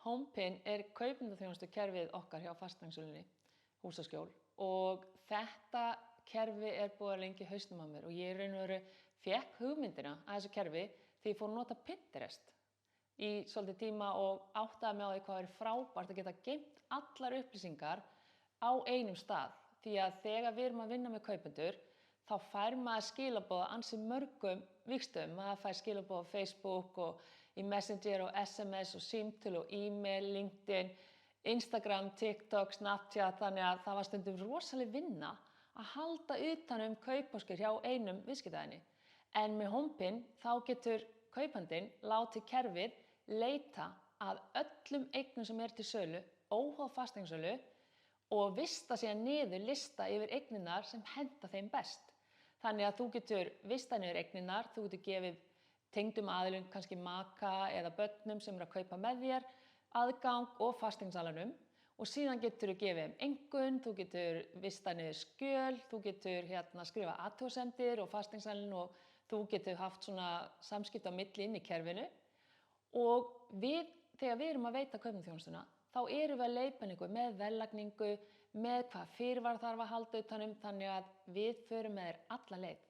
HomePin kaupendaþjónustukerfið okkar hjá fasteignasölunni Húsaskjól og þetta kerfi búið lengi í hausnum á mér og ég í raun og veru fékk hugmyndina að þessu kerfi þegar ég fór að nota Pinterest í svolítið tíma og áttaði mig á því hvað frábært að geta geymt allar upplýsingar á einum stað. Því að þegar við erum að vinna með kaupendur þá fær maður skilaboð ansi mörgum vígstöðum. Maður fær skilaboð á Facebook og í Messenger og SMS og símtöl og e-mail, LinkedIn, Instagram, TikTok, Snapchat, þannig að það var stundum rosaleg vinna að halda utan kaupáskir hjá einum viðskiptaðini. En með HomePin þá getur kaupandinn látið kerfið leita að öllum eignum sem til sölu, óháð fasteignasölu og vista síðan niður lista yfir eigninnar sem henta þeim best. Þannig að þú getur vistað niður eigninnar, þú getur gefið tengdum aðilum, kannski maka eða börnum sem að kaupa með þér, aðgang og fasteignasalanum og síðan getur þú gefið þeim einkunn, þú getur vistað niður skjöl, þú getur skrifað athugasemdir og fasteignasalinn og þú getur haft svona samskipti á milli inn í kerfinu og þegar við erum að veita kaupendaþjónustuna þá erum við að leiðbeina með verðlagningu, með hvað fyrirvara þarf að halda utan þannig að við förum með þér alla leið.